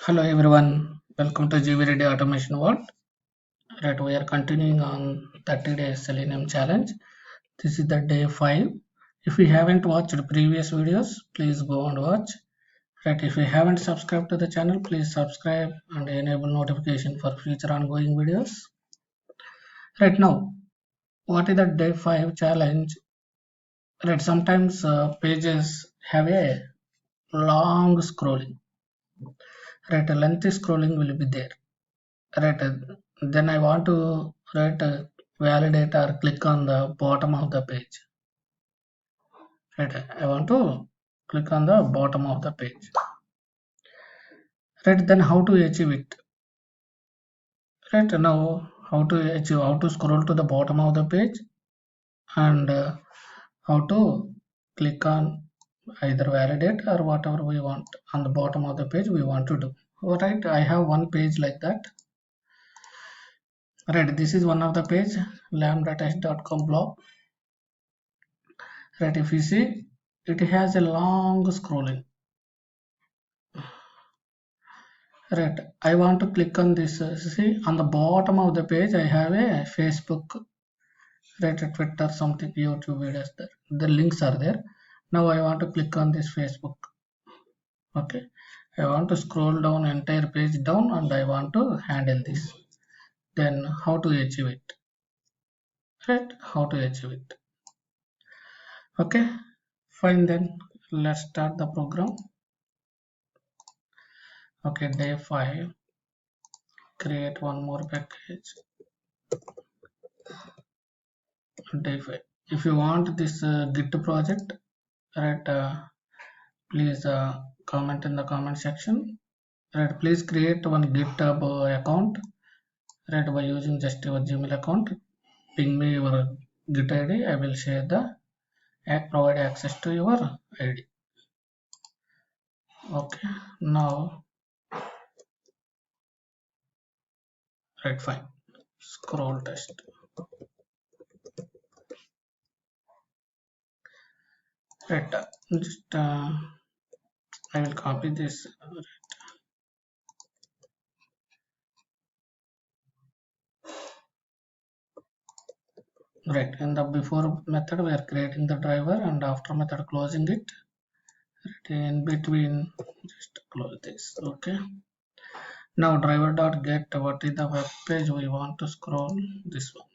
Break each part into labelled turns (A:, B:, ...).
A: Hello everyone, welcome to GVRD Automation World. Right, we are continuing on 30 days Selenium challenge. This is the day 5. If you haven't watched previous videos, please go and watch. Right, if you haven't subscribed to the channel, please subscribe and enable notification for future ongoing videos. Right now, what is the day 5 challenge? Right, sometimes pages have a long scrolling. Right, a lengthy scrolling will be there. Right, then I want to validate or click on the bottom of the page. Right, I want to click on the bottom of the page. Right, then how to achieve it? Right, now how to scroll to the bottom of the page, and how to click on either validate or whatever we want on the bottom of the page we want to do. All right, I have one page like that. Right, this is one of the page, lambda-test.com blog. Right, if you see, it has a long scrolling. Right, I want to click on this. See, on the bottom of the page I have a Facebook, right, Twitter, something, YouTube videos there. The links are there. Now I want to click on this Facebook. Okay, I want to scroll down entire page down and I want to handle this. Then how to achieve it? Right, how to achieve it? Okay, fine, then let's start the program. Okay, day 5, create one more package. Day 5. If you want this Git project, right, please comment in the comment section. Right, please create one GitHub account, right, by using just your Gmail account. Ping me your Git ID. I will share the provide access to your ID. Okay, now, right, fine. Scroll test. Right, just I will copy this. Right, in the before method we are creating the driver, and after method closing it. In between, just close this. Okay, now driver dot get, what is the web page we want to scroll? This one.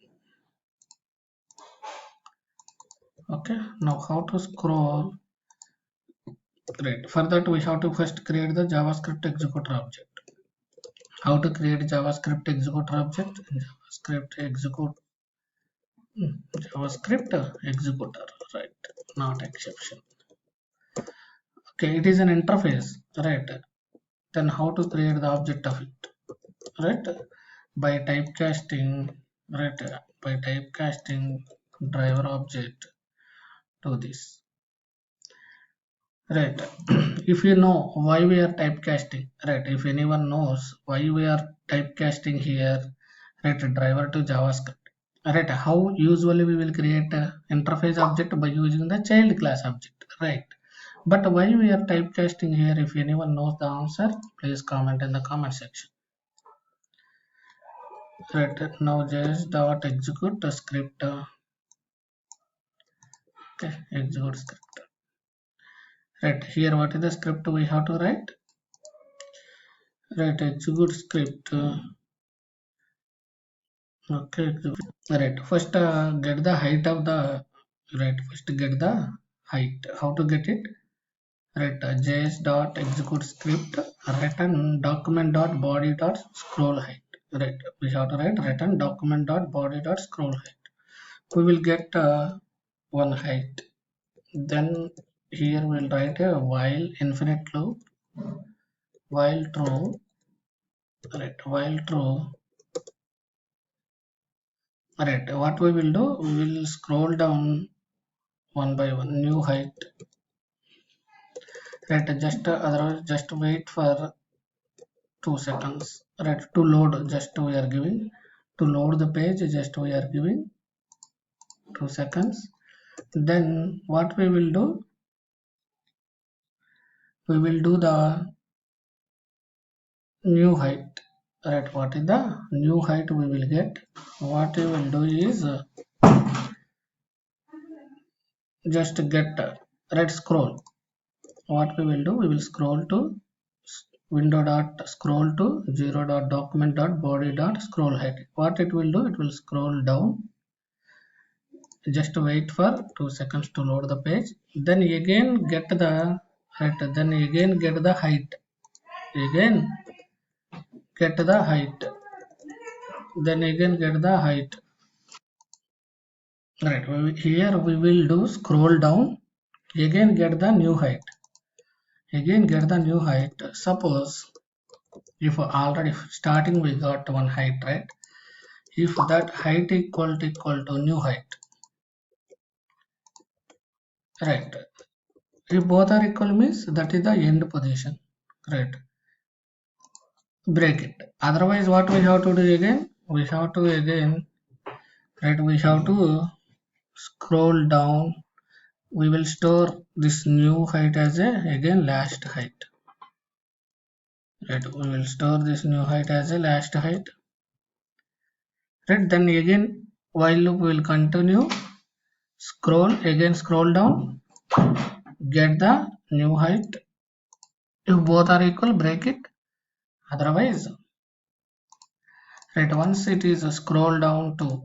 A: Okay, now how to scroll? Right, for that we have to first create the JavaScript executor object. How to create JavaScript executor object? JavaScript executor, right, not exception. Okay, it is an interface, right? Then how to create the object of it? Right, by typecasting, right, by typecasting driver object to this. Right, if you know why we are typecasting, right, if anyone knows why we are typecasting here, right, driver to JavaScript, right, how usually we will create a interface object by using the child class object, right? But why we are typecasting here? If anyone knows the answer, please comment in the comment section. Right, now just dot execute the script. Okay, execute script. Right, here what is the script we have to write? Right, execute script. Okay, execute. Right, first get the height of the, right, first get the height. How to get it? Right, js dot execute script return document dot body dot scroll height. Right, we have to write return document dot body dot scroll height. We will get one height. Then here we'll write a while infinite loop, while true, right, while true. Right, what we will do, we will scroll down one by one, new height. Right, just otherwise just wait for 2 seconds. Right, to load, just we are giving to load the page, just we are giving 2 seconds. Then what we will do, we will do the new height. Right, what is the new height we will get? What we will do is just get right scroll. What we will do, we will scroll to window dot scroll to 0 dot document dot body dot scroll height. What it will do, it will scroll down. Just wait for 2 seconds to load the page. Then again get the height. Then again get the height. Again get the height. Then again get the height. Right, here we will do scroll down. Again get the new height. Again get the new height. Suppose if already starting we got one height, right? If that height equal to new height, right? If both are equal means that is the end position, right? Break it. Otherwise, what we have to do again? We have to again, right? We have to scroll down. We will store this new height as a again last height, right? We will store this new height as a last height, right? Then again while loop will continue. Scroll again, scroll down, get the new height. If both are equal, break it. Otherwise, right, once it is scroll down to,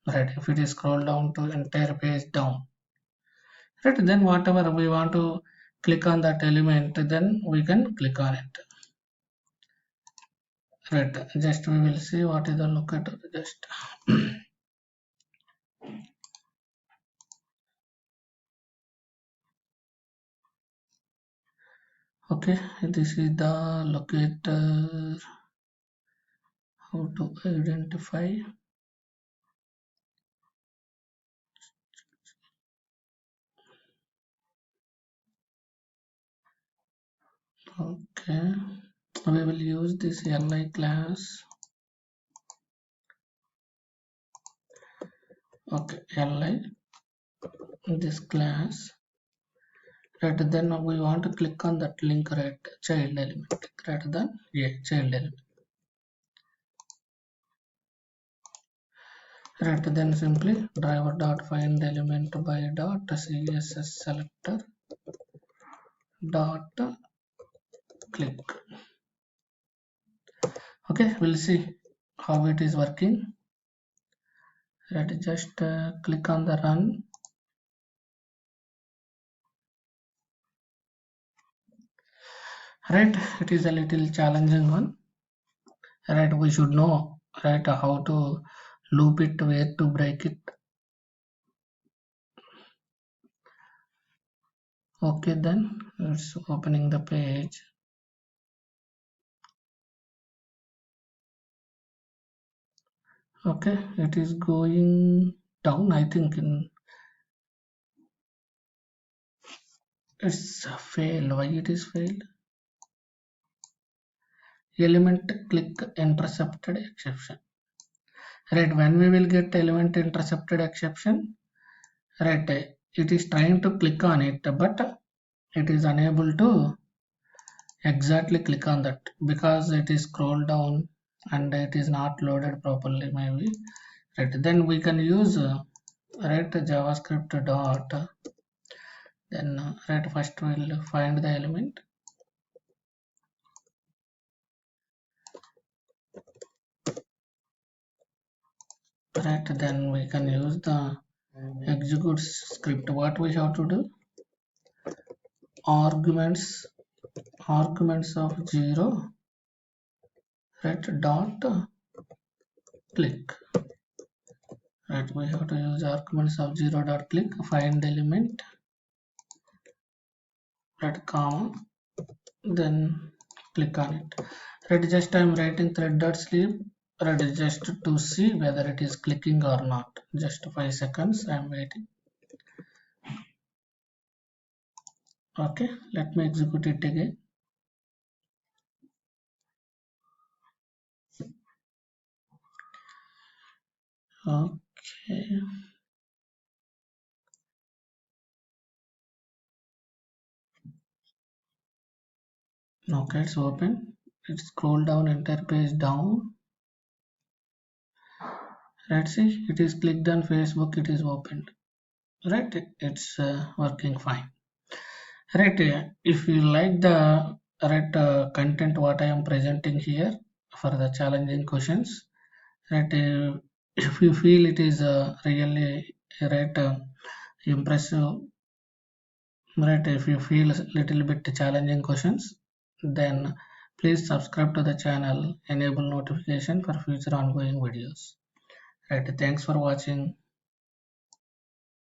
A: right, if it is scroll down to entire page down, right, then whatever we want to click on that element, then we can click on it. Right, just we will see what is the locator. Just okay, this is the locator. How to identify? Okay, we will use this li class. Okay, li this class, right? Then we want to click on that link, right? Child element greater than child element, right? Then simply driver dot find element by dot css selector dot click. Okay, we'll see how it is working. Right, just click on the run. Right, it is a little challenging one. Right, we should know, right, how to loop it, where to break it. Okay, then it's opening the page. Okay, it is going down. I think it's failed. Why it is failed? Element click intercepted exception. Right, when we will get element intercepted exception, right, it is trying to click on it, but it is unable to exactly click on that because it is scrolled down and it is not loaded properly, maybe. Right, then we can use right javascript dot, then right, first we'll find the element, right, then we can use the execute script. What we have to do, arguments of 0, right, dot click, right, we have to use arguments of 0 dot click, find element, right, comma, then click on it. Right, just I'm writing thread dot sleep, right, just to see whether it is clicking or not. Just 5 seconds I'm waiting. Okay, let me execute it again. Okay, okay, it's open. it scroll down entire page down. Right, see, it is clicked on Facebook, it is opened. Right, it's working fine. Right, if you like the right content what I am presenting here for the challenging questions, right, if you feel it is really right impressive, right, if you feel a little bit challenging questions, then please subscribe to the channel, enable notification for future ongoing videos. Right, thanks for watching.